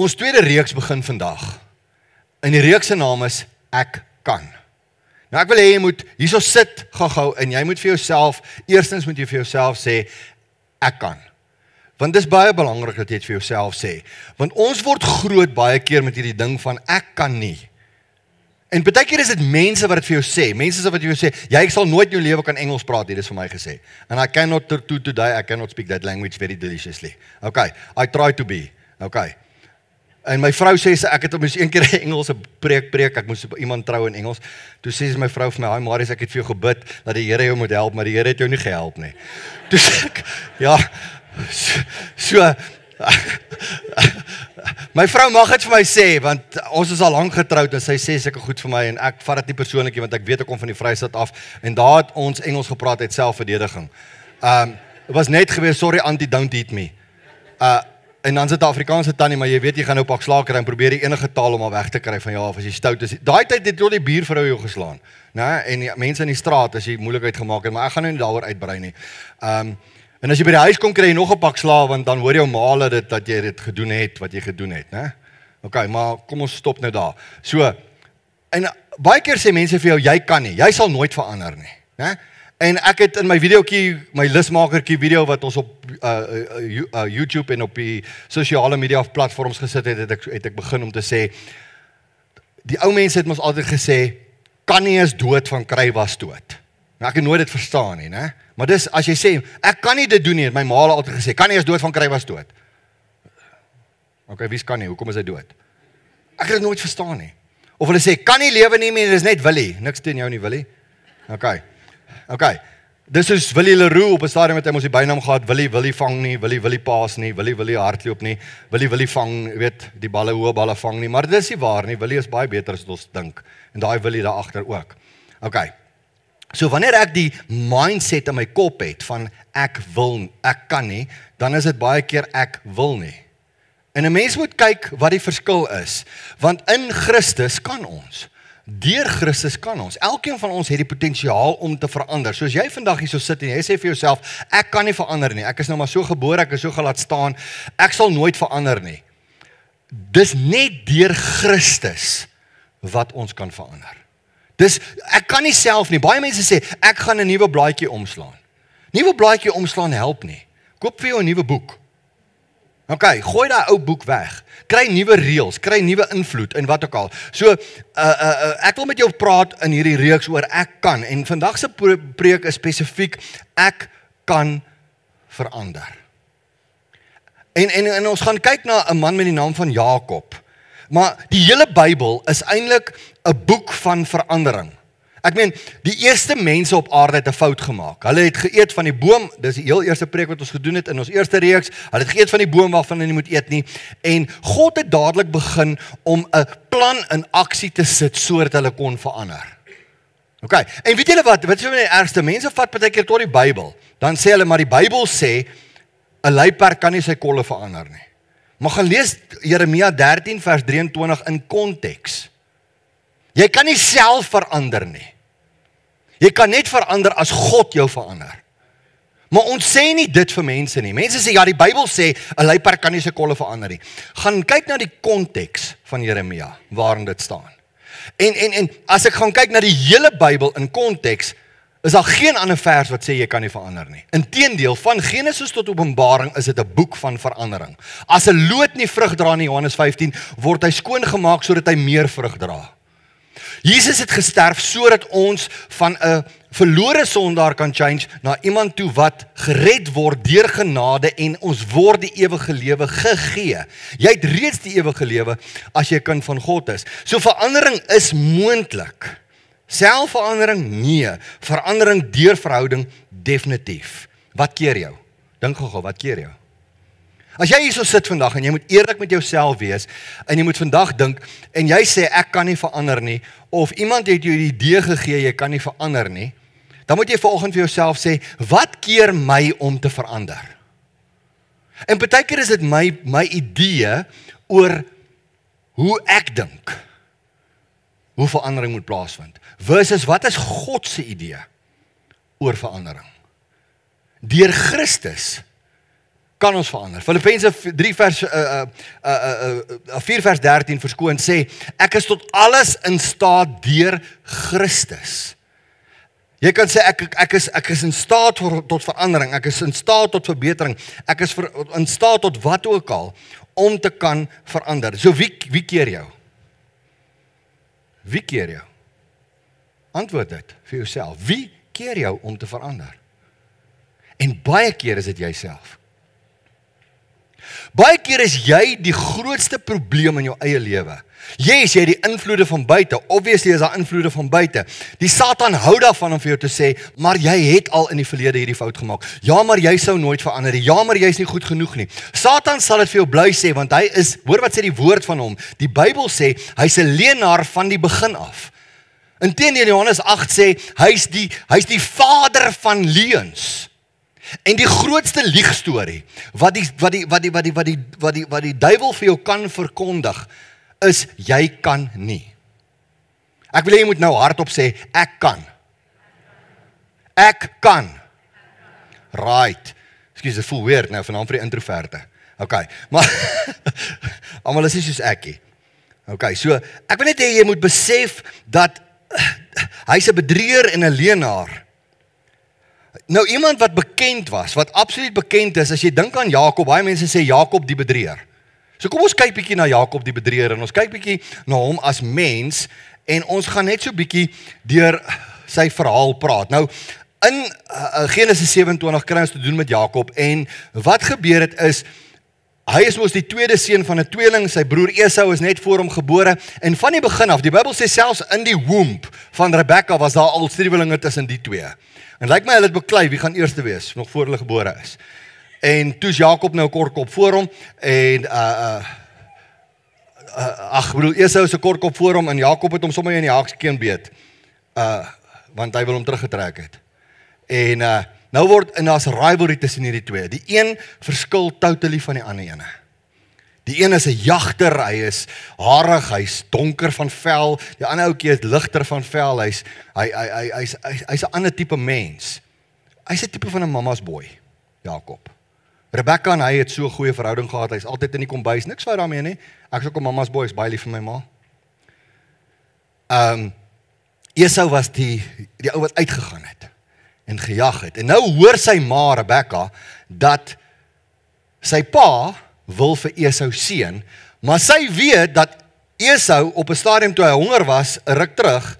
Ons tweede reeks begin vandag. En die reeks se naam is Ek Kan. Nou ek wil hê jy moet hierso sit gou en jy moet vir jouself, eerstens moet jy vir jouself sê, ek kan. Want dis baie belangrik dat jy dit vir jouself sê. Want ons word groot baie keer met hierdie ding van ek kan nie. En baie keer is dit mense wat dit vir jou sê. Mense wat vir jou sê, jy ek sal nooit in jou lewe kan Engels praat nie, dis vir my gesê. And I cannot today, I cannot speak that language very deliciously. Okay, I try to be. Okay. En my vrou sê ek het moes een keer 'n Engelse preek, ek moes iemand trou in Engels. Toe sê my vrou vir my, "Haai Marius, ek het vir jou gebid dat die Here jou moet help, maar die Here het jou nie gehelp nie." Toe sê ek, ja, so my vrou mag dit vir my sê, want ons is al lank getroud en sy sê sulke goed vir my en ek vat dit nie persoonlik nie, want ek weet ek kom van die Vrystaat af en daar het ons Engels gepraat uit selfverdediging. Dit was net gewees, sorry auntie, don't hit me. En dan sit 'n Afrikaanse tannie, maar jy weet jy gaan nou pak slaag kry en probeer die enige taal om al weg te kry van of as jy stout is. Daai tyd het tot die buurvrou jou geslaan, né? En die mense in die straat as jy moeilikheid gemaak het, maar ek gaan nou nie daaroor uitbrei nie. En as jy by die huis kom kry jy nog 'n pak slaag, want dan hoor jou ma dat jy dit gedoen het wat jy gedoen het, né? Okay, maar kom ons stop nou daar. So, en baie keer sê mense vir jou, jy kan nie, jy sal nooit verander nie, né? En ek het in my videoetjie, my lusmakertjie video wat ons op YouTube en op die sosiale media platforms gesit het ek begin om te sê, die ou mense het ons altyd gesê, kan nie is dood van kry was dood. Nou ek het nooit dit verstaan nie, né? Maar dis, as jy sê, ek kan nie dit doen nie, het my ma altyd gesê, kan nie is dood van kry was dood. Okay, wie's kan nie, hoekom is hy dood? Ek het dit nooit verstaan nie. Of hulle sê, kan nie lewe nie, dis net Willie, niks teen jou nie, Willie. Okay, dis soos Willie Leroux op 'n stadium het hy mos die bynaam gehad, Willie vang nie, Willie paas nie, Willie hardloop nie, Willie vang, weet, die balle, hoë balle vang nie, maar dit is nie waar nie, Willie is baie beter as wat ons dink, en daai Willie daar agter ook. Okay, so wanneer ek die mindset in my kop het van ek kan nie, dan is dit baie keer ek wil nie. En 'n mens moet kyk wat die verskil is, want in Christus kan ons. Deur Christus kan ons. Elkeen van ons het die potensiaal om te verander. Soos jy vandag hier so sit en jy sê vir jouself, ek kan nie verander nie. Ek is nou maar so gebore, ek is so gelaat staan. Ek sal nooit verander nie. Dis net deur Christus wat ons kan verander. Dis ek kan nie self nie. Baie mense sê ek gaan 'n nuwe blaadjie omslaan. Nuwe blaadjie omslaan help nie. Koop vir jou 'n nuwe boek. Okay, gooi daai ou boek weg. Kry nuwe reëls, kry nuwe invloed en wat ook al. So ek wil met jou praat in hierdie reeks oor ek kan en vandag se preek is spesifiek ek kan verander. En ons gaan kyk na 'n man met die naam van Jakob. Maar die hele Bybel is eintlik 'n boek van verandering. Ek meen, die eerste mense op aarde het 'n fout gemaak. Hulle het geëet van die boom, dis die heel eerste preek wat ons gedoen het in ons eerste reeks. Hulle het geëet van die boom waarvan hulle nie moet eet nie. En God het dadelik begin om 'n plan in aksie te sit sodat hulle kon verander. Okay, en weet julle wat is die ergste? Mense vat baie keer tot die Bybel. Dan sê hulle, maar die Bybel sê 'n luiperd kan nie sy kolle verander nie. Maar gaan lees Jeremia 13 vers 23 in konteks. Jy kan nie self verander nie. Jy kan net verander as God jou verander. Maar ons sê nie dit vir mense nie. Mense sê, ja, die Bybel sê, 'n luiperd kan nie sy kolle verander nie. Gaan kyk na die konteks van Jeremia, waarin dit staan. En as ek gaan kyk na die hele Bybel in konteks, is daar geen ander vers wat sê jy kan nie verander nie. Inteendeel, van Genesis tot Openbaring is dit 'n boek van verandering. As 'n loot nie vrug dra in Johannes 15, word hy skoon gemaak sodat hy meer vrug dra. Jesus het gesterf sodat ons van 'n verlore sondaar kan change na iemand toe wat gered word deur genade en ons word die ewige lewe gegee. Jy het reeds die ewige lewe as jy 'n kind van God is. So verandering is moontlik. Selfverandering? Nee. Verandering deur verhouding? Definitief. Wat keer jou? Dink gou, wat keer jou? As jy hier so sit vandag en jy moet eerlik met jouself wees en jy moet vandag dink en jy sê ek kan nie verander nie of iemand het jou die idee gegee jy kan nie verander nie, dan moet jy vanoggend vir jouself sê, wat keer my om te verander? En baie keer is dit my idee oor hoe ek dink, hoe verandering moet plaasvind, versus wat is God se idee oor verandering? Deur Christus kan ons verander. Filippense 4 vers 13 verskoon sê, ek is tot alles in staat deur Christus. Jy kan sê, ek is in staat tot verandering, ek is in staat tot verbetering, ek is in staat tot wat ook al, om te kan verander. So wie keer jou? Wie keer jou? Antwoord dit vir jouself. Wie keer jou om te verander? En baie keer is dit jouself. Baie keer is jy die grootste probleem in jou eie lewe. Jy het die invloede van buite, obviously is daar invloede van buite. Die Satan hou daarvan om vir jou te sê, maar jy het al in die verlede hierdie fout gemaak. Ja, maar jy sou nooit verander nie. Ja, maar jy is nie goed genoeg nie. Satan sal dit vir jou bly sê, want hy is, hoor wat sê die woord van hom, die Bybel sê, hy is 'n leienaar van die begin af. Inteendeel Johannes 8 sê, hy's die vader van leuns. En die grootste liegstorie wat die duiwel vir jou kan verkondig is jy kan nie. Ek wil hê jy moet nou hardop sê ek kan. Ek kan. Right. Ekskuus, dit voel weird nou vanaand vir die introverte. Okay, maar almal is nie soos ekkie. Okay, so ek wil net hê jy moet besef dat hy's 'n bedrieger en 'n leienaar. Nou iemand wat bekend was, wat absoluut bekend is, as jy dink aan Jakob, baie mense sê Jakob die bedrieger. So kom ons kyk bietjie na Jakob die bedrieger en ons kyk bietjie na hom as mens en ons gaan net so bietjie deur sy verhaal praat. Nou in Genesis 27 kry ons te doen met Jakob en wat gebeur het is hy is mos die tweede seun van 'n tweeling, sy broer Esau is net voor hom gebore en van die begin af, die Bybel sê selfs in die womb van Rebekka was daar al striwelinge tussen die twee. En lyk my hulle het beklei wie gaan eerste wees nog voor hulle gebore is. En toe's Jakob nou kortkop voor hom en Esau se kortkop voor hom en Jakob het hom sommer in die haakskeen beet. Want hy wil hom teruggetrek het. En nou word en daar's rivalry tussen hierdie twee. Die een verskil totally van die ander ene. Die een is 'n jagter, hy is harig, hy's donker van vel. Die ander ouetjie is ligter van vel. Hy's 'n ander tipe mens. Hy's 'n tipe van 'n mama's boy, Jakob. Rebekka en hy het so 'n goeie verhouding gehad. Hy's altyd in die kombuis, niks fout daarmee nie. Ek is ook 'n mama's boy, is baie lief vir my ma. Esau was die ou wat uitgegaan het en gejag het. En nou hoor sy ma Rebekka dat sy pa wil vir Esau seën, maar sy weet dat Esau op 'n stadium toe hy honger was, 'n ruk terug,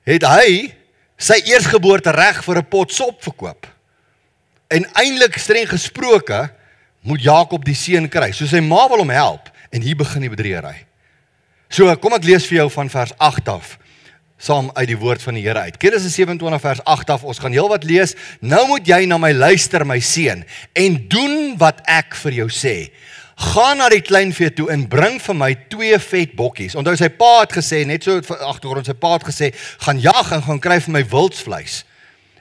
het hy sy eersgeboorte reg vir 'n pot sop verkoop. En eintlik streng gesproke moet Jakob die seën kry. So sy ma wil hom help en hier begin die bedriegery. So kom ek lees vir jou van vers 8 af. Saam uit die woord van die Here uit. Genesis 27 vers 8 af, ons gaan heel wat lees. Nou moet jy na my luister, my seun, en doen wat ek vir jou sê. Gaan na die kleinvee toe en bring vir my 2 vet bokkies. Onthou sy pa het gesê, net so agtergrond, sy pa het gesê, gaan jag en gaan kry vir my wildsvleis.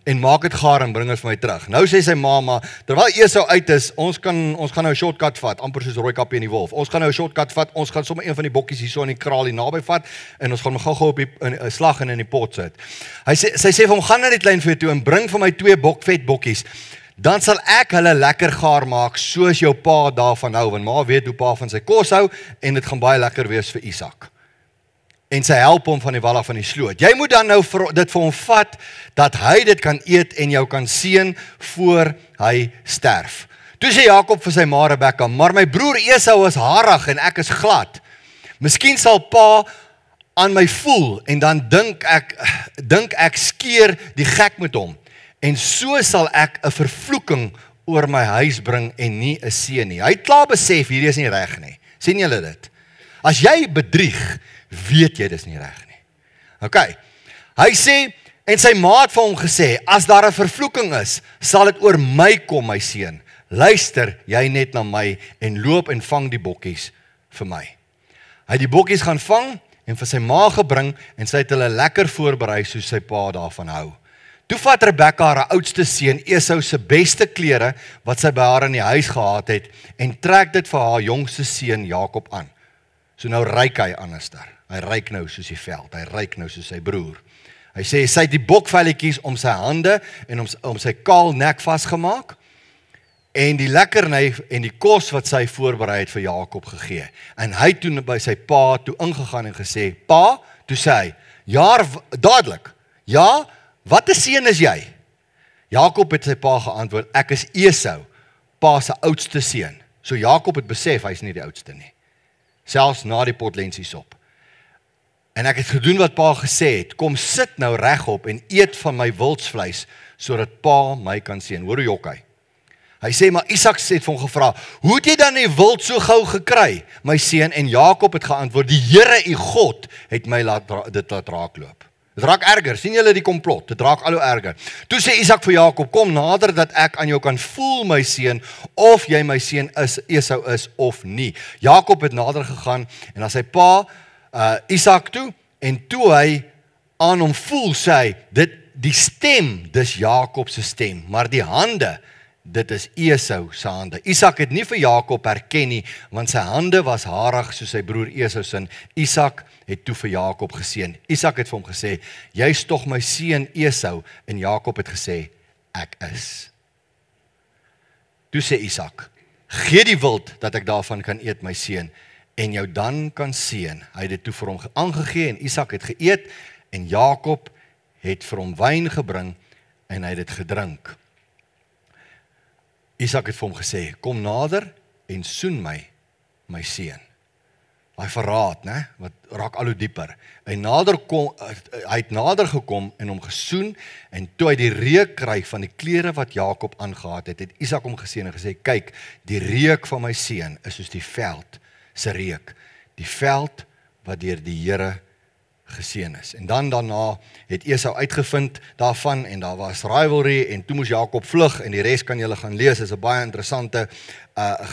En maak dit gaar en bring dit vir my terug. Nou sê sy ma, terwyl Esau uit is, ons gaan nou 'n shortcut vat, amper soos Rooikappie en die wolf. Ons gaan nou 'n shortcut vat, ons gaan sommer een van die bokkies hierso in die kraal hier naby vat en ons gaan hom gou-gou op die slag en in die pot sit. Sy sê vir hom, gaan na die kleinvee toe en bring vir my 2 vet bokkies. Dan sal ek hulle lekker gaar maak soos jou pa daarvan hou, want ma weet hoe pa van sy kos hou en dit gaan baie lekker wees vir Isak. En sy help hom van die wal af van die sloot. Jy moet dan nou dit vir hom vat, dat hy dit kan eet en jou kan seën voor hy sterf. Toe sê Jakob vir sy ma Rebekka, maar my broer Esau is harig en ek is glad. Miskien sal pa aan my voel en dan dink ek skeer die gek met hom. En so sal ek 'n vervloeking oor my huis bring en nie 'n seën nie. Hy het klaar besef hierdie is nie reg nie. Sien julle dit? As jy bedrieg, weet jy dis nie reg nie. Okay. Hy sê en sy ma het vir hom gesê, as daar 'n vervloeking is, sal dit oor my kom, my seun. Luister jy net na my en loop en vang die bokkies vir my. Hy het die bokkies gaan vang en vir sy ma gebring en sy het hulle lekker voorberei soos sy pa daarvan hou. Toe vat Rebekka haar oudste seun Esau se beste klere wat sy by haar in die huis gehad het en trek dit vir haar jongste seun Jakob aan. So nou ryk hy anderster. Hy ryk nou soos die veld, hy ryk nou soos sy broer. Hy sê sy het die bokvelletjies om sy hande en om sy kaal nek vasgemaak en die lekkerny en die kos wat sy voorberei het vir Jakob gegee. En hy het toe by sy pa toe ingegaan en gesê, pa, toe sê hy, ja, dadelik, ja, wat 'n seun is jy? Jakob het sy pa geantwoord, ek is Esau, pa se oudste seun. So Jakob het besef, hy is nie die oudste nie. Selfs na die potlensiesop. En ek het gedoen wat pa gesê het, kom sit nou regop en eet van my wildsvleis, sodat pa my kan seën. Hoor hoe jok hy. Hy sê, maar Isak het vir hom gevra, hoe het jy dan die wild so gou gekry, my seun? En Jakob het geantwoord, die Here, u God, het my dit laat raakloop. Dit raak erger, sien julle die komplot, dit raak al hoe erger. Toe sê Isak vir Jakob, kom nader dat ek aan jou kan voel, my seun, of jy my seun is, Esau is of nie. Jakob het nader gegaan en na sy pa, Isak toe, en toe hy aan hom voel, sê hy, die stem, dis Jakob se stem, maar die hande, dit is Esau se hande. Isak het nie vir Jakob herken nie, want sy hande was harig soos sy broer Esau se. Isak het toe vir Jakob geseën. Isak het vir hom gesê, jy's tog my seun Esau, en Jakob het gesê, ek is. Toe sê Isak, gee die wild dat ek daarvan kan eet, my seun, en jou dan kan seën. Hy het dit toe vir hom aangegee en Isak het geëet en Jakob het vir hom wyn gebring en hy het dit gedrink. Isak het vir hom gesê, kom nader en soen my seun. Hy verraad, né? Wat raak al hoe dieper. Hy het nader gekom en hom gesoen en toe hy die reuk kry van die klere wat Jakob aangetree het, het Isak hom geseën en gesê, kyk, die reuk van my seun is soos die veld se reuk, die veld wat deur die Here geseën is. En dan daarna het Esau uitgevind daarvan en daar was rivalry en toe moes Jakob vlug en die res kan julle gaan lees. Dit is 'n baie interessante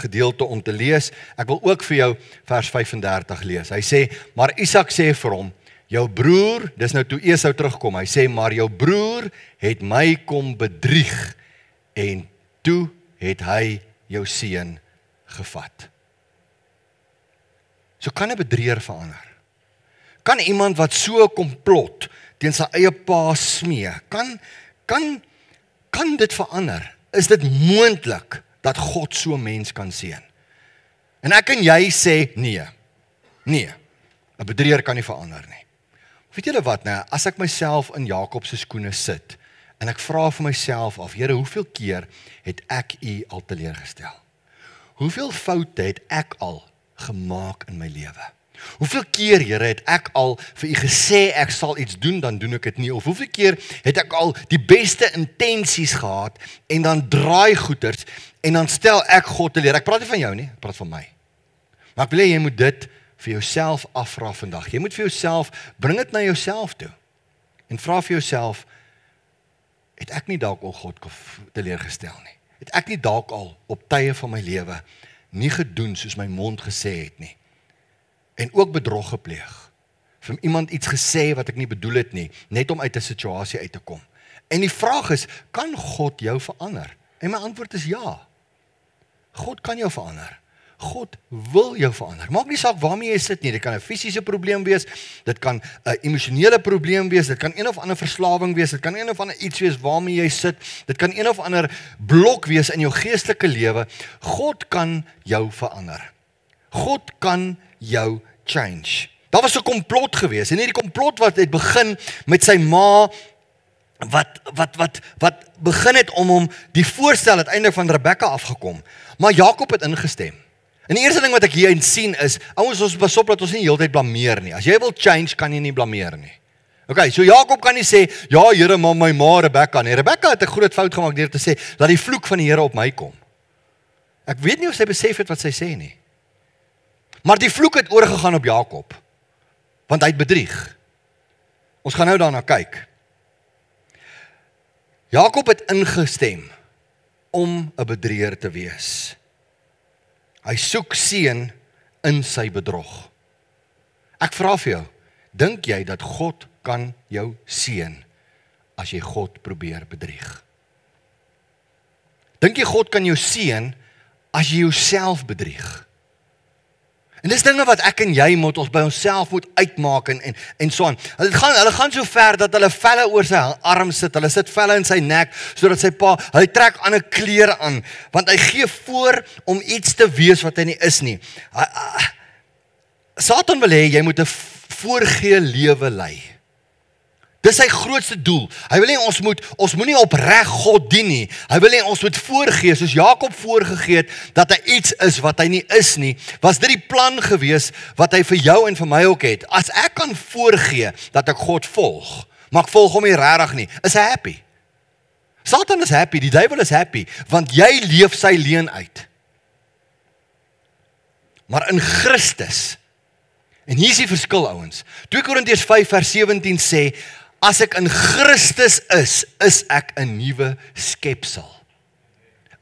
gedeelte om te lees. Ek wil ook vir jou vers 35 lees. Hy sê, maar Isak sê vir hom, jou broer, dis nou toe Esau terugkom, hy sê, maar jou broer het my kom bedrieg en toe het hy jou seun gevat. So kan 'n bedrieger verander. Kan iemand wat so komplot teen sy eie pa smee, kan dit verander? Is dit moontlik dat God so 'n mens kan seën? En ek en jy sê nee. 'n bedrieger kan nie verander nie. Weet julle wat, nou, as ek myself in Jakob se skoene sit en ek vra vir myself af, Here, hoeveel keer het ek u al teleurgestel? Hoeveel foute het ek al gemaak in my lewe? Hoeveel keer, Here, het ek al vir u gesê ek sal iets doen, dan doen ek dit nie? Of hoeveel keer het ek al die beste intensies gehad en dan draai goeters en dan stel ek God teleur? Ek praat nie van jou nie, ek praat van my. Maar ek wil hê jy moet dit vir jouself afvra vandag. Jy moet vir jouself, bring dit na jouself toe. En vra vir jouself, het ek nie dalk al God teleurgestel nie? Het ek nie dalk al op tye van my lewe nie gedoen soos my mond gesê het nie? En ook bedrog gepleeg. Vir iemand iets gesê wat ek nie bedoel het nie, net om uit 'n situasie uit te kom. En die vraag is, kan God jou verander? En my antwoord is ja. God kan jou verander. God wil jou verander. Maak nie saak waarmee jy sit nie. Dit kan 'n fisiese probleem wees, dit kan 'n emosionele probleem wees, dit kan een of ander verslawing wees, dit kan een of ander iets wees waarmee jy sit, dit kan een of ander blok wees in jou geestelike lewe. God kan jou verander. God kan jou change. Daar was 'n komplot gewees en hierdie komplot wat het begin met sy ma wat begin het om hom die voorstel uiteindelik van Rebekka afgekom. Maar Jakob het ingestem. En die eerste ding wat ek hier sien is, ons pas op dat ons nie heeltyd blameer nie. As jy wil change, kan jy nie blameer nie. Okay, so Jakob kan nie sê, ja Here, maar my ma Rebekka nie. Rebekka het 'n groot fout gemaak deur te sê, laat die vloek van die Here op my kom. Ek weet nie of sy besef het wat sy sê nie. Maar die vloek het oorgegaan op Jakob, want hy het bedrieg. Ons gaan nou daarna kyk. Jakob het ingestem om 'n bedrieger te wees. Hy soek seën in sy bedrog. Ek vra vir jou, dink jy dat God kan jou seën as jy God probeer bedrieg? Dink jy God kan jou seën as jy jouself bedrieg? En dis dinge wat ek en jy moet ons by onsself moet uitmaak en so aan. Hulle gaan so ver dat hulle velle oor sy arm sit, hulle sit velle in sy nek, sodat sy pa, hy trek ander klere aan, want hy gee voor om iets te wees wat hy nie is nie. Satan wil hê, jy moet 'n voorgee lewe lei. Dis sy grootste doel. Hy wil hê ons moenie opreg God dien nie. Hy wil hê ons moet voorgee, soos Jakob voorgegee het, dat hy iets is wat hy nie is nie. Was dit die plan gewees, wat hy vir jou en vir my ook het? As ek kan voorgee, dat ek God volg, maar ek volg hom nie regtig nie, is hy happy. Satan is happy, die duiwel is happy, want jy leef sy leuen uit. Maar in Christus, en hier is die verskil ouens, 2 Korintiërs 5 vers 17 sê, as ek in Christus is ek 'n nuwe skepsel.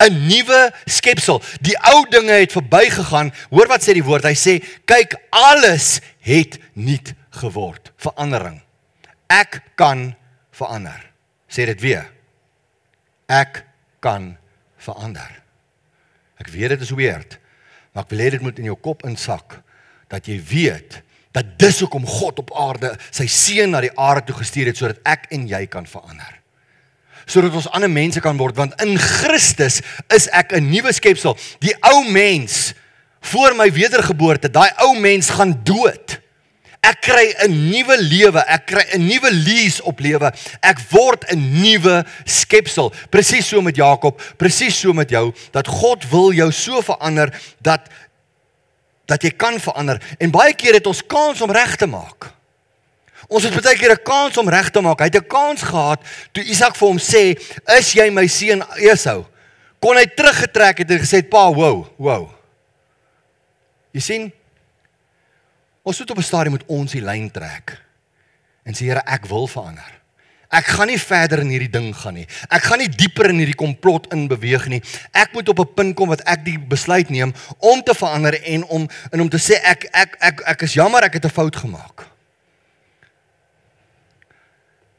'n Nuwe skepsel. Die ou dinge het verbygegaan. Hoor wat sê die woord? Hy sê, kyk, alles het nuut geword. Verandering. Ek kan verander. Sê dit weer. Ek kan verander. Ek weet dit is weird, maar ek wil hê dit moet in jou kop insak, dat jy weet, dat dis hoekom God op aarde sy seun na die aarde toe gestuur het, sodat ek en jy kan verander. Sodat ons ander mense kan word, want in Christus is ek 'n nuwe skepsel. Die ou mens, voor my wedergeboorte, daai ou mens gaan dood. Ek kry 'n nuwe lewe, ek kry 'n nuwe lease op lewe, ek word 'n nuwe skepsel. Presies so met Jakob, presies so met jou, dat God wil jou so verander, dat jy kan verander. En baie keer het ons kans om reg te maak. Ons het baie keer 'n kans om reg te maak. Hy het 'n kans gehad, toe Isak vir hom sê, is jy my seun Esau? Kon hy teruggetrek het en gesê, pa, wow. Jy sien, ons moet op 'n stadium met ons die lyn trek, en sê, Here, ek wil verander. Ek gaan nie verder in hierdie ding gaan nie. Ek gaan nie dieper in hierdie komplot in beweeg nie. Ek moet op 'n punt kom wat ek die besluit neem om te verander en om te sê ek is jammer, ek het 'n fout gemaak.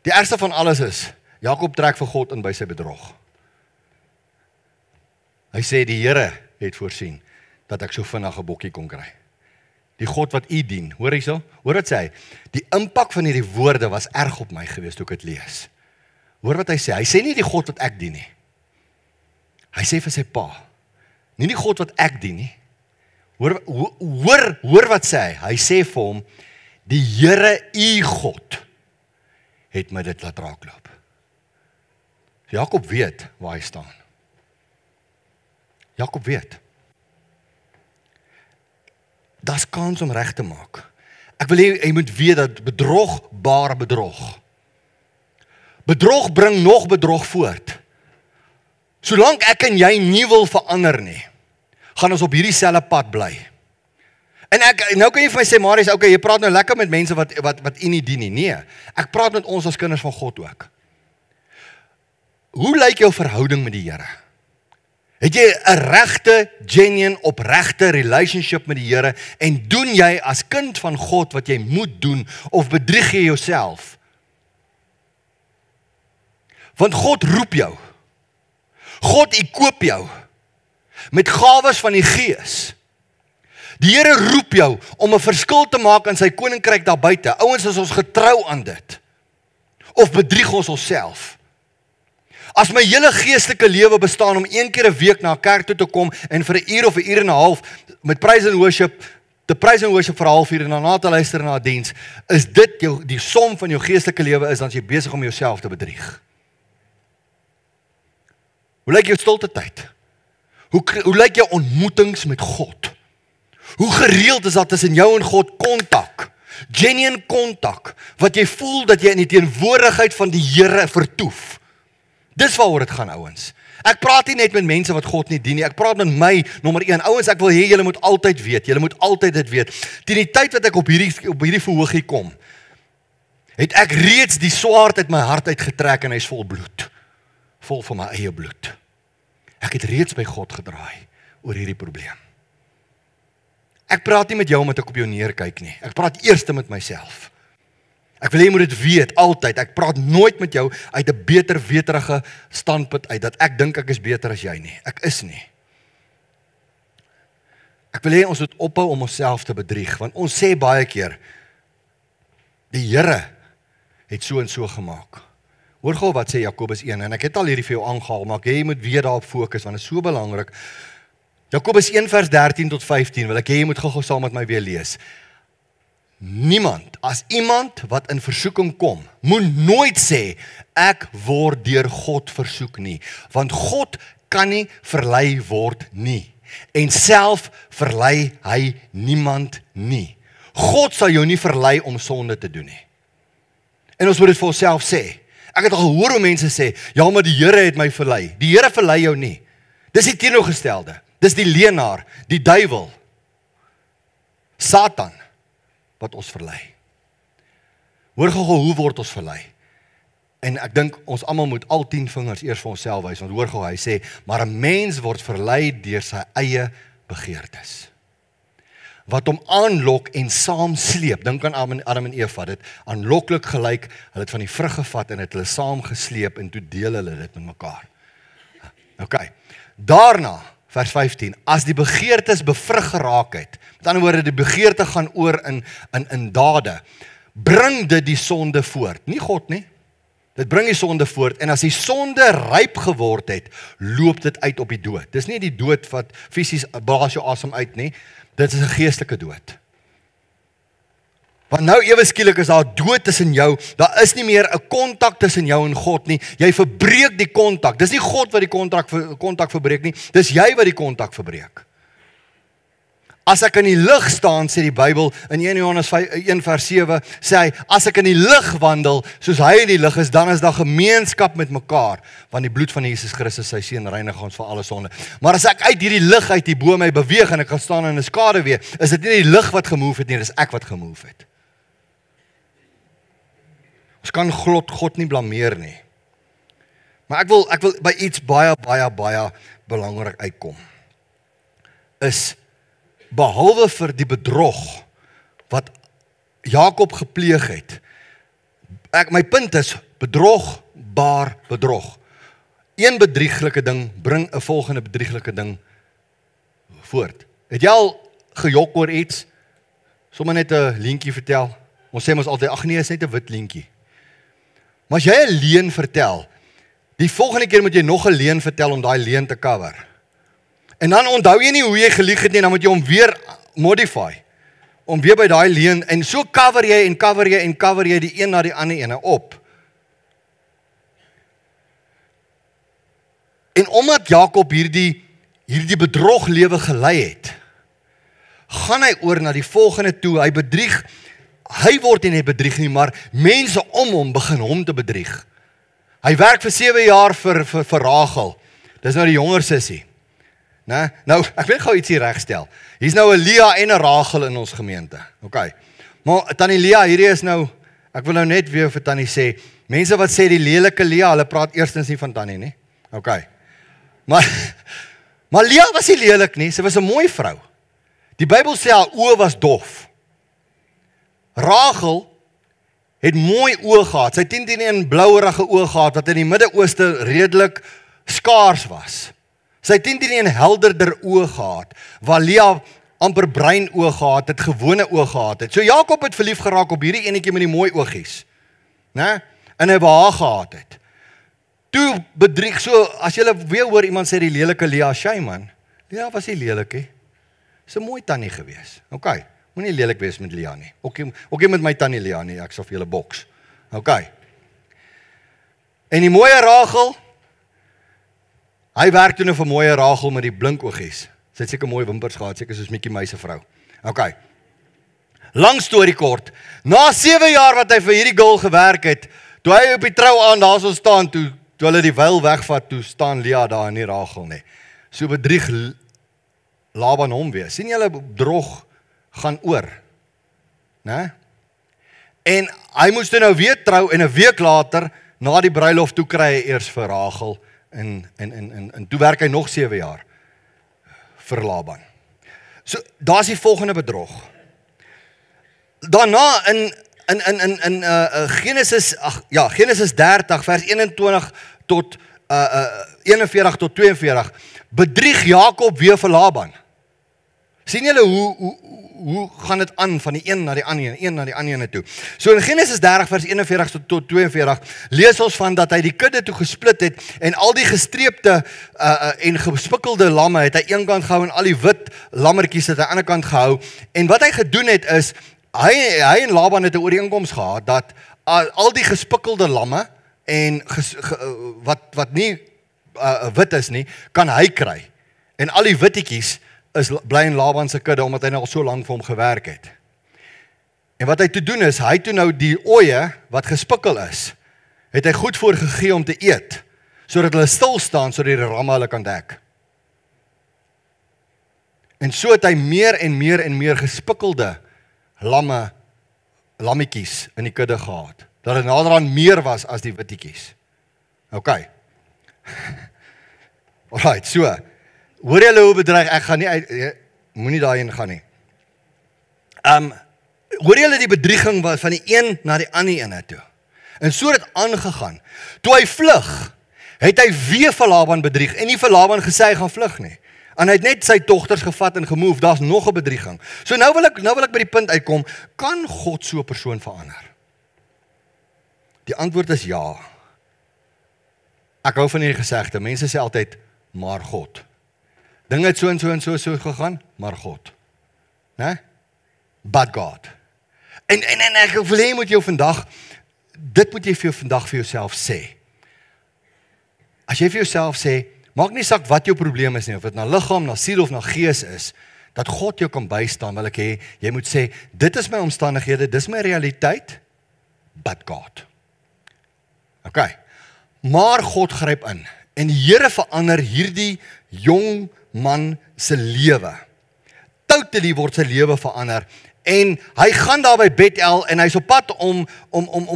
Die ergste van alles is, Jakob trek vir God in by sy bedrog. Hy sê die Here het voorsien dat ek so vinnig 'n bokkie kon kry. Die God wat u dien, hoor jy so? Hoor wat sê hy? Die impak van hierdie woorde was erg op my gewees toe ek dit lees. Hoor wat hy sê? Hy sê nie die God wat ek dien nie. Hy sê vir sy pa, nie die God wat ek dien nie. Hoor wat sê hy? Hy sê vir hom, die Here u God het my dit laat raakloop. Jakob weet waar hy staan. Jakob weet. Daar's kans om reg te maak. Ek wil hê jy moet weet dat bedrog baar bedrog. Bedrog bring nog bedrog voort. Solank ek en jy nie wil verander nie, gaan ons op hierdie selfe pad bly. En nou kan jy vir my sê, Marius, okay, jy praat nou lekker met mense wat u nie dien nie. Nee, ek praat met ons as kinders van God ook. Hoe lyk jou verhouding met die Here? Het jy 'n regte, genuine, opregte relationship met die Here en doen jy as kind van God wat jy moet doen of bedrieg jy jouself? Want God roep jou. God ekoop jou met gawes van die Gees. Die Here roep jou om 'n verskil te maak in sy koninkryk daar buite. Ouens, is ons getrou aan dit? Of bedrieg ons onsself? As my hele geestelike lewe bestaan om 1 keer 'n week na 'n kerk toe te kom en vir 1 uur of 1 uur en 'n half met praise and worship, te praise and worship vir 'n halfuur en daarna te luister na 'n diens, is dit die som van jou geestelike lewe, is dan jy besig om jouself te bedrieg. Hoe lyk jou stilte tyd? Hoe lyk jou ontmoetings met God? Hoe gereeld is dat tussen jou en God kontak? Genuine kontak, wat jy voel dat jy in die teenwoordigheid van die Here vertoef. Dis waaroor dit gaan, ouens. Ek praat nie net met mense wat God nie dien nie, ek praat met my, nommer 1. Ouens, ek wil hê julle moet altyd weet, julle moet altyd dit weet. Teen die tyd wat ek op hierdie verhoogie kom, het ek reeds die swaard uit my hart uitgetrek en hy is vol bloed. Vol van my eie bloed. Ek het reeds by God gedraai oor hierdie probleem. Ek praat nie met jou omdat ek op jou neerkyk nie. Ek praat eers met myself. Ek wil hê jy moet dit weet, altyd. Ek praat nooit met jou uit 'n beter weterige standpunt uit, dat ek dink ek is beter as jy nie. Ek is nie. Ek wil hê ons moet ophou om onsself te bedrieg, want ons sê baie keer, die Here het so en so gemaak. Hoor gou wat sê Jakobus 1, en ek het al hierdie vir jou aangehaal, maar jy moet weer daarop fokus, want dit is so belangrik. Jakobus 1 vers 13 tot 15, wil ek hê jy moet gou saam met my weer lees. Niemand, as iemand wat in versoeking kom, moet nooit sê, ek word deur God versoek nie, want God kan nie verlei word nie, en self verlei hy niemand nie. God sal jou nie verlei om sonde te doen nie. En ons moet dit vir onsself sê. Ek het al gehoor hoe mense sê, ja, maar die Here het my verlei. Die Here verlei jou nie. Dis die teenoorgestelde. Dis die leenaar, die duiwel, Satan, wat ons verlei. Hoor gou hoe word ons verlei? En ek dink ons almal moet al 10 vingers eers vir onsself wys, want hoor gou, hy sê, maar 'n mens word verlei deur sy eie begeertes, wat hom aanlok en saam sleep. Dink aan Adam en Eva, dit aanloklik gelyk, hulle het van die vrug gevat en het hulle saam gesleep en toe deel hulle dit met mekaar. Okay. Daarna, vers 15, as die begeertes bevrug geraak het, met ander woorde, die begeerte gaan oor in dade, bring dit die sonde voort, nie God nie, dit bring die sonde voort, en as die sonde ryp geword het, loop dit uit op die dood. Dis nie die dood wat fisies blaas jou asem uit nie, dit is 'n geestelike dood. Want nou ewe skielik is daar dood tussen jou, daar is nie meer 'n kontak tussen jou en God nie, jy verbreek die kontak, dis nie God wat die kontak verbreek nie, dis jy wat die kontak verbreek. As ek in die lig staan, sê die Bybel, in 1 Johannes 1 vers 7, sê hy, as ek in die lig wandel, soos hy in die lig is, dan is daar gemeenskap met mekaar, want die bloed van Jesus Christus, sy seun, reinig ons van alle sonde. Maar as ek uit hierdie lig uit die bo my beweeg, en ek gaan staan in 'n skaduwee, is dit nie die lig wat gemove het nie, dis ek wat gemove het. Ons kan God nie blameer nie. Maar ek wil by iets baie belangrik uitkom. Is, behalwe vir die bedrog wat Jakob gepleeg het. My punt is, bedrog baar bedrog. Een bedrieglike ding bring 'n volgende bedrieglike ding voort. Het jy al gejok oor iets? Sommige net 'n leentjie vertel. Ons sê ons altyd, ag nee, is net 'n wit leentjie. Maar as jy 'n leuen vertel, die volgende keer moet jy nog 'n leuen vertel om daai leuen te cover. En dan onthou jy nie hoe jy gelieg het nie, dan moet jy hom weer modify, om weer by daai leuen, en so cover jy die een na die ander ene op. En omdat Jakob hierdie bedrog lewe gelei het, gaan hy oor na die volgende toe, hy word nie bedrieg nie, maar mense om hom begin hom te bedrieg. Hy werk vir 7 jaar vir Rachel, dis nou die jonger sussie. Nou, ek wil gou iets hier regstel. Hier's nou 'n Leah en 'n Rachel in ons gemeente. Okay. Maar Tannie Leah, hierdie is nou, ek wil nou net weer vir Tannie sê, mense wat sê die lelike Leah, hulle praat eerstens nie van Tannie nie. Okay. Maar Leah was nie lelik nie, sy was 'n mooi vrou. Die Bybel sê haar oë was dof. Rachel het mooi oë gehad. Sy het 10 blouerige oë gehad wat in die Midde-Ooste redelik skaars was. Sy het 10 helderder oë gehad, waar Leah amper bruin oë gehad het, gewone oë gehad het. So Jakob het verlief geraak op hierdie enetjie met die mooi oogies, né? En hy behaag gehad het. Toe bedrieg, so as jy weer hoor iemand sê die lelike Leah, shy man, Leah was nie lelik nie. Dis 'n mooi tannie gewees. Okay, moenie lelik wees met Leah nie. Okay met my tannie Leah nie, ek sal vir julle boks. Okay. En die mooie Rachel, hy werk toe nou vir mooie Rachel met die blink oogies. Sy het seker mooi wimpers gehad, seker soos Mickey Mouse se vrou. Okay. Lang storie kort. Na 7 jaar wat hy vir hierdie girl gewerk het, toe hy op die trou aan daar so staan, toe hulle die wyl wegvat, toe staan Leah daar en nie Rachel nie. So bedrieg Laban hom weer. Sien julle, bedrog gaan oor. Né? En hy moes nou weer trou, en 'n week later, na die bruiloft, toe kry hy eers vir Rachel, en toe werk hy nog 7 jaar vir Laban. So, daar is die volgende bedrog. Daarna in Genesis 30 vers 21 tot 41 tot 42 bedrieg Jakob weer vir Laban. Sien julle hoe gaan dit aan van die een na die ander, een na die ander toe. So in Genesis 30 vers 41 tot 42 lees ons van dat hy die kudde toe gesplit het en al die gestreepte en gespikkelde lamme het hy een kant gehou en al die wit lammertjies het hy aan die ander kant gehou. En wat hy gedoen het is hy en Laban het 'n ooreenkoms gehad dat al die gespikkelde lamme en wat nie wit is nie, kan hy kry. En al die wittetjies bly in Laban se kudde omdat hy nou al so lank vir hom gewerk het. En wat hy toe doen is, hy toe nou die ooe wat gespikkel is, het hy goed voorgegee om te eet, sodat hulle stil staan sodat die ramme hulle kan dek. En so het hy meer en meer gespikkelde lammetjies in die kudde gehad, dat het naderhand meer was as die wittetjies. OK. Alright, so, hoor julle hoe bedreig, ek gaan nie, moenie daarheen gaan nie. Hoor julle die bedrieging van die een na die ander ene toe. En so het aangegaan. Toe hy vlug, het hy weer vir Laban bedrieg, en nie vir Laban gesê hy gaan vlug nie. En hy het net sy dogters gevat en gemove, daar's nog 'n bedrieging. So nou wil ek by die punt uitkom, kan God so 'n persoon verander? Die antwoord is ja. Ek hou van hierdie gesegde, mense sê altyd, maar God. Dinge het so en so gegaan, maar God. Né? But God. En ek wil hê moet jou vandag, dit moet jy vir jouself sê. As jy vir jouself sê, maak nie saak wat jou probleem is nie, of dit na liggaam, na siel of na gees is, dat God jou kan bystaan, wil ek hê, jy moet sê, dit is my omstandighede, dis my realiteit, but God. OK. Maar God gryp in, en die Here verander hierdie jong man se lewe. Totally word sy lewe verander, en hy gaan daar by Bethel, en hy's op pad om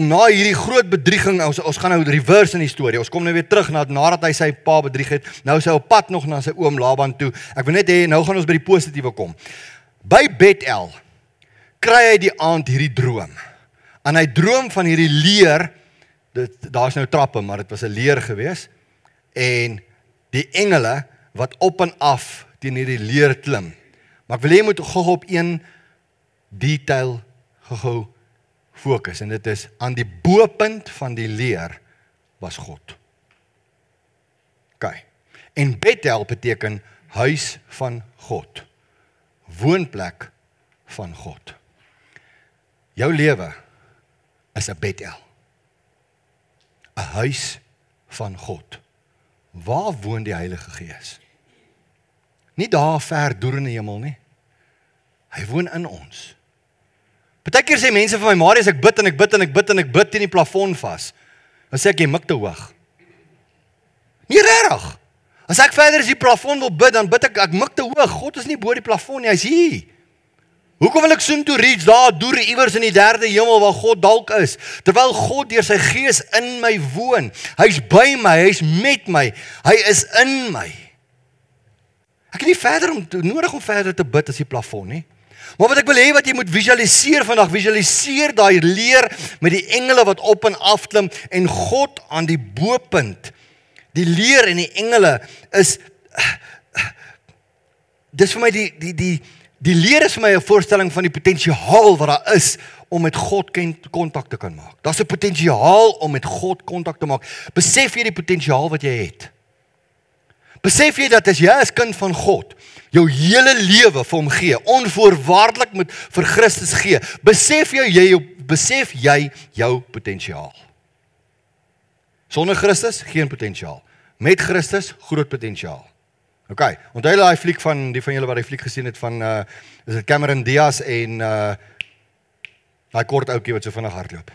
na hierdie groot bedrieging, ons gaan nou reverse in die storie, ons kom nou weer terug nadat hy sy pa bedrieg het, nou is hy op pad nog na sy oom Laban toe. Ek wil net hê, nou gaan ons by die positiewe kom. By Bethel kry hy die aand hierdie droom, en hy droom van hierdie leer, daar's nou trappe, maar dit was 'n leer gewees, en die engele wat op en af teen hierdie leer klim. Maar ek wil hê jy moet gou op een detail gou fokus, en dit is, aan die bopunt van die leer was God. OK. En Bethel beteken huis van God, woonplek van God. Jou lewe is 'n Bethel, 'n huis van God. Waar woon die Heilige Gees? Nie daar ver deur in die hemel nie. Hy woon in ons. Partykeer sê mense vir my, Marius, ek bid teen die plafon vas. Dan sê ek, jy mik te hoog. Nie regtig. As ek verder as die plafon wil bid, dan bid ek mik te hoog. God is nie bo die plafon nie, hy's hier. Hoekom wil ek soen toe reach daar, deur iewers in die derde hemel waar God dalk is, terwyl God deur sy gees in my woon. Hy's by my, hy's met my, hy is in my. Ek het nie nodig om verder te bid as die plafon nie. Maar wat ek wil hê wat jy moet visualiseer vandag, visualiseer daai leer met die engele wat op en af klim en God aan die bopunt. Die leer en die engele is, dis vir my die leer is vir my 'n voorstelling van die potensiaal wat daar is om met God kontak te kan maak. Daar's 'n potensiaal om met God kontak te maak. Besef jy die potensiaal wat jy het? Besef jy dat as jy as kind van God jou hele lewe vir hom gee, onvoorwaardelik moet vir Christus gee, besef jy jou potensiaal? Sonder Christus, geen potensiaal. Met Christus, groot potensiaal. OK, onthou jy daai fliek van, die van julle wat die fliek gesien het van, is dit Cameron Diaz en daai kort ouetjie wat so vinnig hardloop?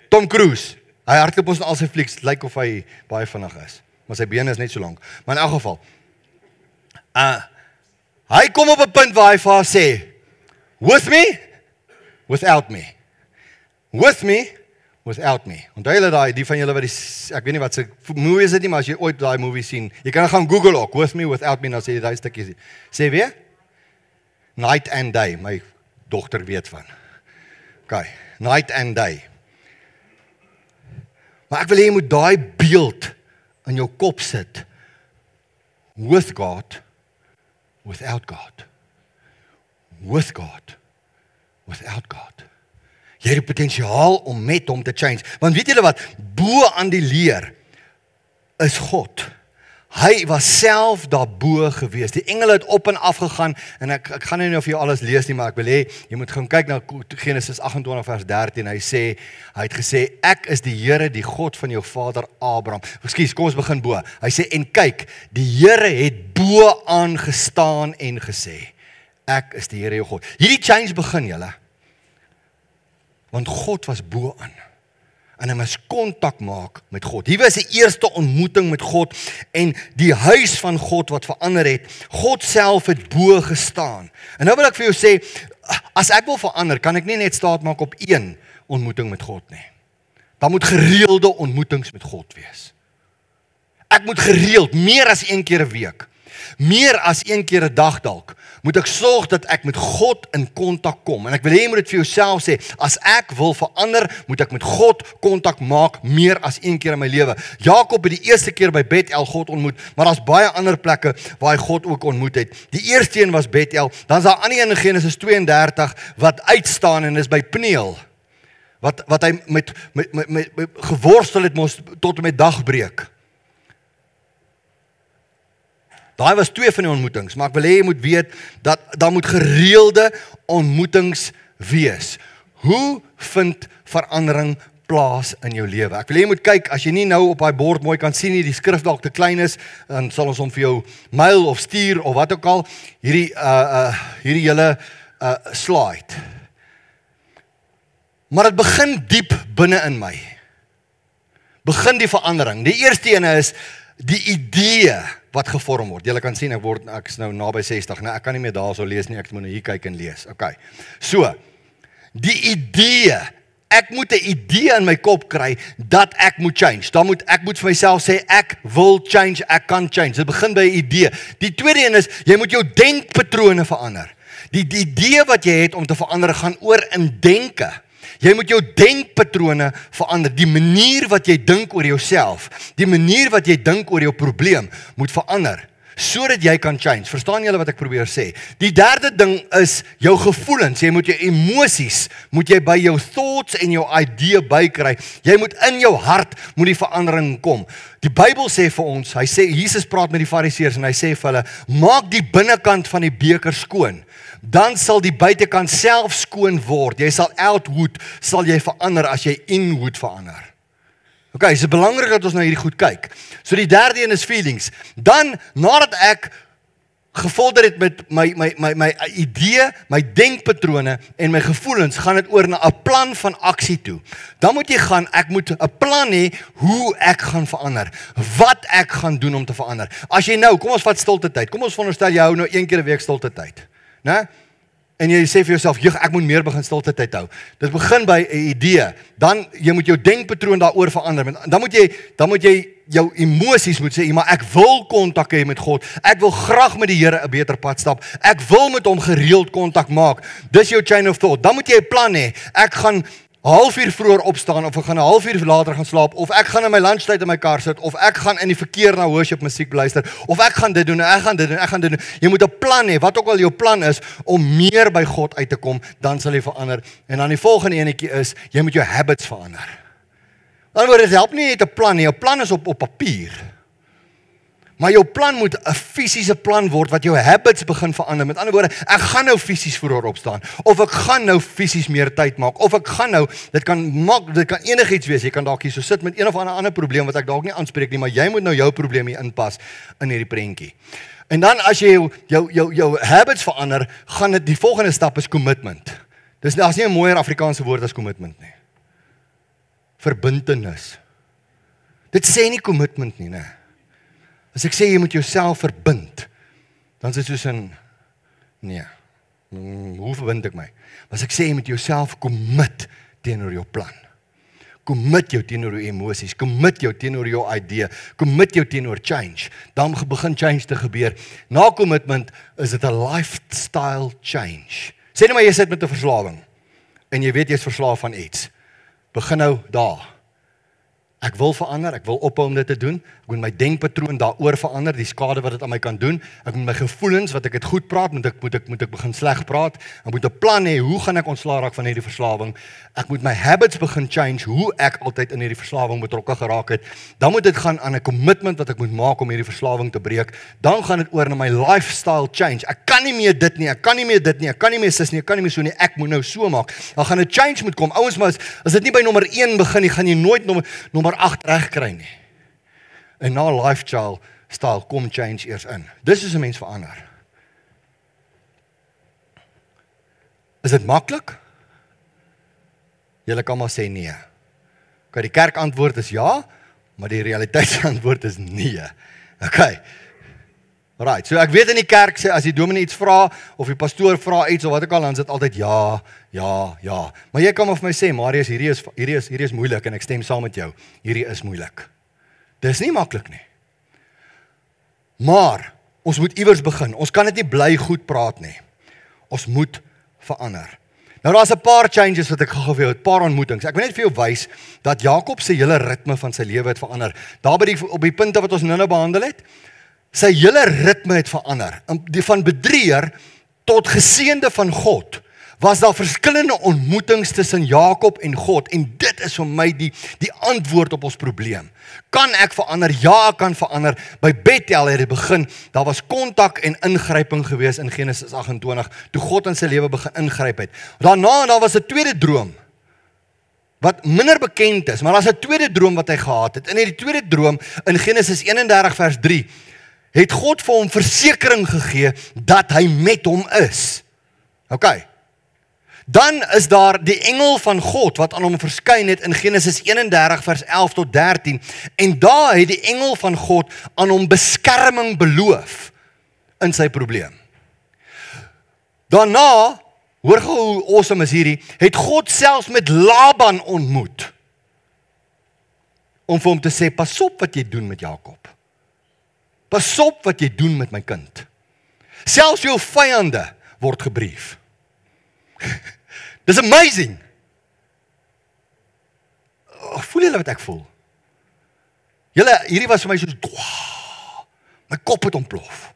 Tom Cruise, hy hardloop ons in al sy flieks, lyk of hy baie vinnig is, maar sy bene is net so lank. Maar in elk geval, hy kom op 'n punt waar hy vir haar sê, with me, without me. With me, without me. Onthou julle die van julle wat ek weet nie wat se movie is dit nie, maar as jy ooit daai movie sien, jy kan gaan Google ook, with me, without me, nou sê jy daai stukkie. Sê weer? Night and day, my dogter weet van. OK, night and day. Maar ek wil hê jy moet daai beeld in jou kop sit. With God, without God. With God. Without God. Jy het die potensiaal om met hom te change. Want weet julle wat? Bo aan die leer is God. Hy was self daarbo gewees. Die engele het op en af gegaan en ek gaan nie vir jou alles lees nie, maar ek wil hê jy moet gaan kyk na Genesis 28 vers 13. Hy het gesê ek is die Here, die God van jou vader Abraham. Ekskuus, kom ons begin bo. Hy sê en kyk, die Here het bo aan gestaan en gesê ek is die Here jou God. Hierdie change begin julle. Want God was bo aan. En hy moes kontak maak met God. Hier was die eerste ontmoeting met God en die huis van God wat verander het. God self het bo gestaan. En nou wil ek vir jou sê, as ek wil verander, kan ek nie net staat maak op een ontmoeting met God nie. Daar moet gereelde ontmoetings met God wees. Ek moet gereeld, meer as een keer 'n week, meer as een keer 'n dag dalk, moet ek sorg dat ek met God in kontak kom. En ek wil hê jy moet dit vir jouself sê, as ek wil verander, moet ek met God kontak maak meer as een keer in my lewe. Jakob het die eerste keer by Bethel God ontmoet, maar daar's baie ander plekke waar hy God ook ontmoet het. Die eerste een was Bethel, dan is daar ander een in Genesis 32 wat uitstaan en is by Peniel. Wat hy met geworstel het mos tot en met dagbreek. Daai was 2 van die ontmoetings, maar ek wil hê jy moet weet dat daar moet gereelde ontmoetings wees. Hoe vind verandering plaas in jou lewe? Ek wil hê jy moet kyk, as jy nie nou op daai bord mooi kan sien nie, die skrif dalk te klein is, dan sal ons hom vir jou mail of stuur of wat ook al, hierdie hele slide. Maar dit begin diep binne in my. Begin die verandering. Die eerste ene is die idee wat gevorm word. Julle kan sien, ek is nou naby 60, nou, ek kan nie meer daar so lees nie, ek moet nou hier kyk en lees. Okay. So, die idee, ek moet 'n idee in my kop kry, dat ek moet change. Ek moet vir myself sê, ek wil change, ek kan change. Dit begin by 'n idee. Die tweede een is, jy moet jou denkpatrone verander. Die idee wat jy het om te verander, gaan oor in denke. Jy moet jou denkpatrone verander, die manier wat jy dink oor jouself, die manier wat jy dink oor jou probleem, moet verander, sodat jy kan change. Verstaan julle wat ek probeer sê? Die derde ding is jou gevoelens, jy moet jou emosies, moet jy by jou thoughts en jou idee bykry, jy moet in jou hart, moet die verandering kom. Die Bybel sê vir ons, hy sê, Jesus praat met die fariseërs en hy sê vir hulle, maak die binnekant van die beker skoon, dan sal die buitekant self skoon word. Jy sal outward, sal jy verander as jy inward verander. Okay, is belangrik dat ons na hierdie goed kyk. So die derde een is feelings. Dan, nadat ek gevorder het met my idee, my denkpatrone en my gevoelens, gaan dit oor na 'n plan van aksie toe. Dan moet jy gaan, ek moet 'n plan hê hoe ek gaan verander, wat ek gaan doen om te verander. As jy nou, kom ons vat stilte tyd. Kom ons veronderstel jy hou nou 1 keer 'n week stilte tyd. Né? En jy sê vir jouself, ek moet meer begin stilte tyd hou. Dit begin by 'n idee. Dan jy moet jou denkpatroon daaroor verander. Dan moet jy jou emosies moet sê, maar ek wil kontak hê met God. Ek wil graag met die Here 'n beter pad stap. Ek wil met hom gereeld kontak maak. Dis jou chain of thought. Dan moet jy 'n plan hê. Ek gaan 'n halfuur vroeër opstaan, of ek gaan 'n halfuur later gaan slaap, of ek gaan in my lunchtyd in my kar sit, of ek gaan in die verkeer na worship musiek luister, of ek gaan dit doen, ek gaan dit doen. Jy moet 'n plan hê, wat ook al jou plan is, om meer by God uit te kom, dan sal jy verander. En dan die volgende enetjie is, jy moet jou habits verander. In ander woorde, dit help nie net 'n plan nie, jou plan is op papier. Maar jou plan moet 'n fisiese plan word wat jou habits begin verander. Met ander woorde, ek gaan nou fisies vroeër opstaan, of ek gaan nou fisies meer tyd maak, of ek gaan nou, dit kan enigiets wees. Jy kan dalk hier so sit met een of ander probleem wat ek dalk nie aanspreek nie, maar jy moet nou jou probleem hier inpas in hierdie prentjie. En dan as jy jou habits verander, gaan dit, die volgende stap is commitment. Daar's nie 'n mooier Afrikaanse woord as commitment nie. Verbintenis. Dit sê nie commitment nie, né? As ek sê jy moet jouself verbind, dan is dit soos nee, hoe verbind ek my? As ek sê jy moet jouself commit teenoor jou plan, commit jou teenoor jou emosies, commit jou teenoor jou idee, commit jou teenoor change, dan begin change te gebeur. Na commitment is dit 'n lifestyle change. Sê nou maar jy sit met 'n verslawing, en jy weet jy is verslaaf van iets. Begin nou daar. Ek wil verander, ek wil ophou om dit te doen, Ek moet my denkpatroon daaroor verander, die skade wat dit aan my kan doen. Ek moet my gevoelens wat ek dit goed praat, moet ek begin sleg praat. Ek moet 'n plan hê, hoe gaan ek ontslae raak van hierdie verslawing? Ek moet my habits begin change, hoe ek altyd in hierdie verslawing betrokke geraak het. Dan moet dit gaan aan 'n commitment wat ek moet maak om hierdie verslawing te breek. Dan gaan dit oor na my lifestyle change. Ek kan nie meer dit nie, ek kan nie meer dit nie, ek kan nie meer sis nie, ek kan nie meer so nie, ek moet nou so maak. Dan gaan 'n change moet kom. Ouens, maar as dit nie by nommer 1 begin nie, gaan jy nooit nommer 8 reg kry nie. En na lifestyle kom change eers in. Dis is 'n mens verander. Is dit maklik? Julle kan maar sê nee. Okay, die kerk antwoord is ja, maar die realiteitsantwoord is nee. Okay. Right, so ek weet in die kerk sê, as die dominee iets vra, of die pastoor vra iets, of wat ook al, dan is dit altyd ja. Maar jy kan maar vir my sê, Marius, hierdie is moeilik, en ek stem saam met jou. Hierdie is moeilik. Dis nie maklik nie. Maar, ons moet iewers begin. Ons kan dit nie bly goed praat nie. Ons moet verander. Nou daar's 'n paar changes wat ek gou vir jou, 'n paar ontmoetings. Ek wil net vir jou wys dat Jakob se hele ritme van sy lewe het verander. Daar op die punte wat ons nou behandel het, sy hele ritme het verander. Van bedrieër tot geseënde van God was daar verskillende ontmoetings tussen Jakob en God, en dit is vir my die antwoord op ons probleem. Kan ek verander? Ja, ek kan verander. By Bethel het dit begin, daar was kontak en ingryping gewees in Genesis 28, toe God in sy lewe begin ingryp het. Daarna, daar was 'n tweede droom, wat minder bekend is, maar daar's 'n tweede droom wat hy gehad het. In hierdie tweede droom, in Genesis 31 vers 3, het God vir hom versekering gegee, dat hy met hom is. Okay. Dan is daar die engel van God wat aan hom verskyn het in Genesis 31 vers 11 tot 13, en daar het die engel van God aan hom beskerming beloof in sy probleem. Daarna, hoor gou hoe awesome is hierdie, het God selfs met Laban ontmoet, om vir hom te sê, pas op wat jy doen met Jakob. Pas op wat jy doen met my kind. Selfs jou vyande word gebrief. Dis amazing. Voel julle wat ek voel? Hierdie was vir my soos, my kop het ontplof.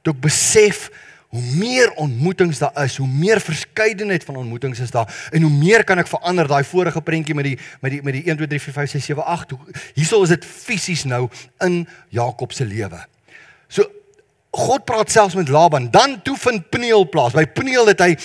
Toe ek besef, hoe meer ontmoetings daar is, hoe meer verskeidenheid van ontmoetings is daar, en hoe meer kan ek verander, daai vorige prentjie met die 1, 2, 3, 4, 5, 6, 7, 8, hierso is dit fisies nou in Jakob se lewe. So, God praat selfs met Laban, dan toe vind Peniel plaas. By Peniel het hy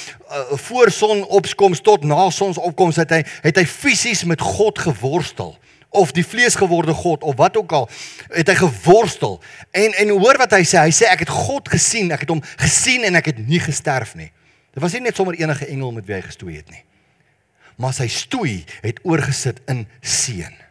voor sonopkoms tot na sonsopkoms het hy fisies met God geworstel, of die vleesgeworde God, of wat ook al, het hy geworstel. En hoor wat hy sê, ek het God gesien, ek het hom gesien en ek het nie gesterf nie. Dit was nie net sommer enige engel met wie hy gestoei het nie. Maar sy stoei het oorgesit in seën.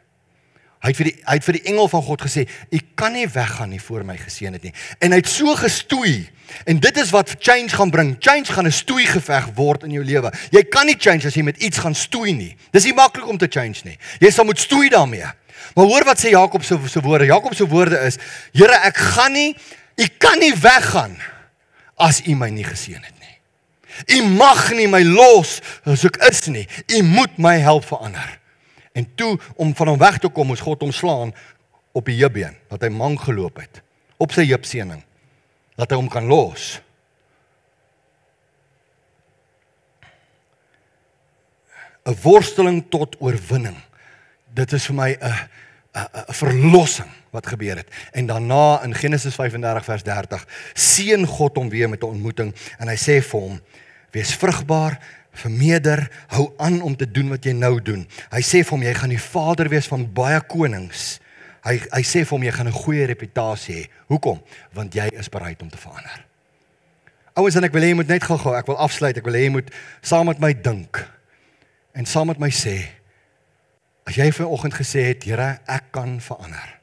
Hy het vir die engel van God gesê, ek kan nie weggaan nie voor my geseën het nie. En hy het so gestoei, en dit is wat change gaan bring. Change gaan 'n stoeigeveg word in jou lewe. Jy kan nie change as jy met iets gaan stoei nie. Dis nie maklik om te change nie. Jy sal moet stoei daarmee. Maar hoor wat sê Jakob se woorde. Jakob se woorde is, Here, ek kan nie weggaan as U my nie geseën het nie. U mag nie my los as ek is nie. U moet my help verander. En toe, om van hom weg te kom, moes God hom slaan op die heupbeen, dat hy mank geloop het, op sy heupseëning, dat hy hom kan los. Een worsteling tot oorwinning. Dit is vir my 'n verlossing wat gebeur het. En daarna, in Genesis 35 vers 30, seën God hom weer met 'n ontmoeting, en hy sê vir hom, wees vrugbaar, vermeerder, hou aan om te doen wat jy nou doen. Hy sê vir hom, jy gaan die vader wees van baie konings. Hy sê vir hom, jy gaan 'n goeie reputasie hê. Hoekom? Want jy is bereid om te verander. Ouens, en ek wil hê jy moet net gou, ek wil afsluit, ek wil hê jy moet saam met my dink, en saam met my sê, as jy vanoggend gesê het, Here, ek kan verander,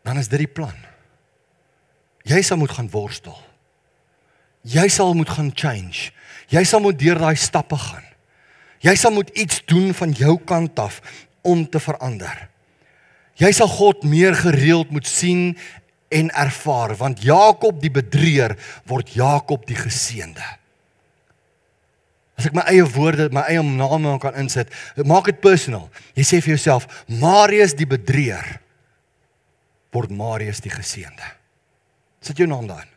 dan is dit die plan. Jy sal moet gaan worstel. Jy sal moet gaan change. Jy sal moet deur daai stappe gaan. Jy sal moet iets doen van jou kant af om te verander. Jy sal God meer gereeld moet sien en ervaar, want Jakob die bedrieër word Jakob die geseënde. As ek my eie woorde, my eie name kan insit, maak dit personal. Jy sê vir jouself, Marius die bedrieër, word Marius die geseënde. Sit jou naam daarin.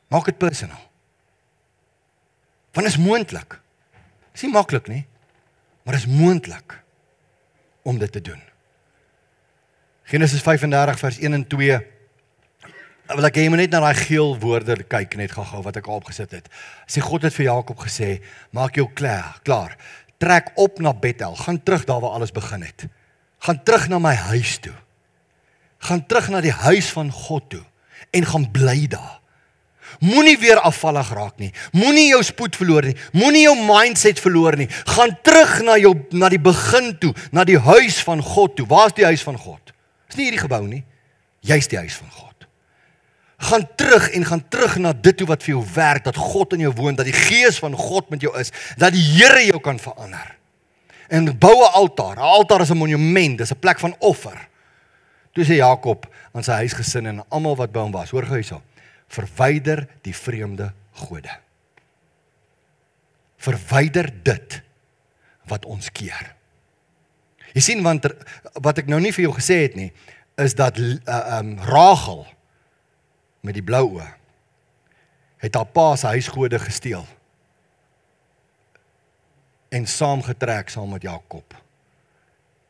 Maak dit personal. Want is moontlik. Is nie maklik nie, maar is moontlik om dit te doen. Genesis 35 vers 1 en 2. Wil ek jy moet net na daai geel woorde kyk net gou wat ek al opgesit het. Sê God het vir Jakob gesê, maak jou klaar. Trek op na Bethel, gaan terug daar waar alles begin het. Gaan terug na my huis toe. Gaan terug na die huis van God toe en gaan bly daar. Moenie weer afvallig raak nie. Moenie jou spoed verloor nie. Moenie jou mindset verloor nie. Gaan terug na die begin toe, na die huis van God toe. Waar is die huis van God? Dis nie hierdie gebou nie. Jy's die huis van God. Gaan terug na dit toe wat vir jou werk, dat God in jou woon, dat die gees van God met jou is, dat die Here jou kan verander. En bou 'n altaar. 'n Altaar is 'n monument, dis 'n plek van offer. Toe sê Jakob aan sy huisgesin en almal wat by hom was, hoor gou hierso, verwyder die vreemde gode. Verwyder dit wat ons keer. Jy sien, want wat ek nou nie vir jou gesê het nie, is dat Rachel met die blou oë het haar pa se huisgode gesteel en saamgetrek saam met Jakob.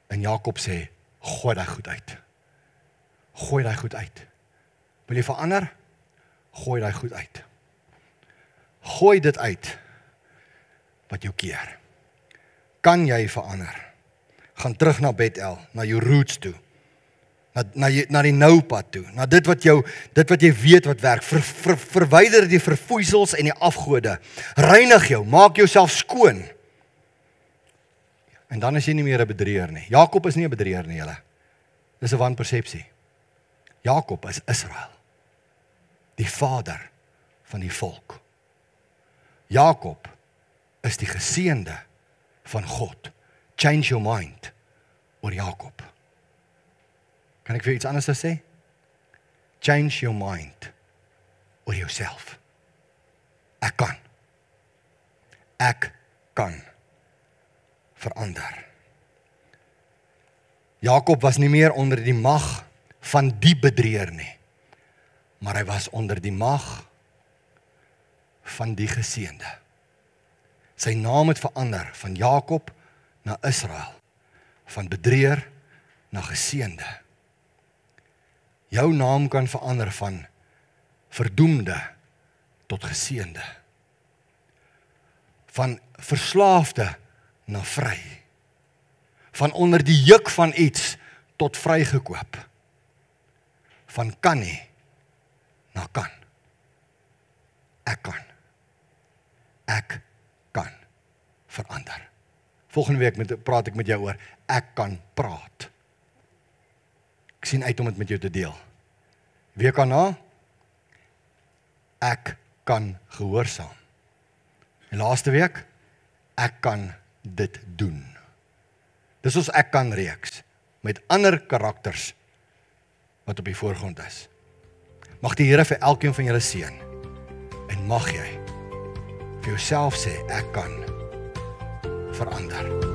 En Jakob sê, gooi daai goed uit. Gooi daai goed uit. Wil jy verander? Gooi daai goed uit. Gooi dit uit wat jou keer. Kan jy verander? Gaan terug na Bethel, na jou roots toe. Na die noupad toe, na dit wat jy weet wat werk. Verwyder die verfoeisels en die afgode. Reinig jou, maak jouself skoon. En dan is jy nie meer 'n bedrieër nie. Jakob is nie 'n bedrieër nie, julle. Dis 'n wanpersepsie. Jakob is Israel, die vader van die volk. Jakob is die geseënde van God. Change your mind oor Jakob. Kan ek vir iets anders sê? Change your mind oor jouself. Ek kan verander. Jakob was nie meer onder die mag van die bedrieër nie, maar hy was onder die mag van die geseënde. Sy naam het verander van Jakob na Israel, van bedrieër na geseënde. Jou naam kan verander van verdoemde tot geseënde. Van verslaafde na vry. Van onder die juk van iets tot vrygekoop. Van kan nie na kan. Ek kan verander. Volgende week praat ek met jou oor ek kan praat. Ek sien uit om dit met jou te deel. Week daarna, ek kan gehoorsaam. En laaste week, ek kan dit doen. Dis ons ek kan reeks, met ander karakters wat op die voorgrond is. Mag die Here vir elkeen van julle seën, en mag jy vir jouself sê, ek kan verander.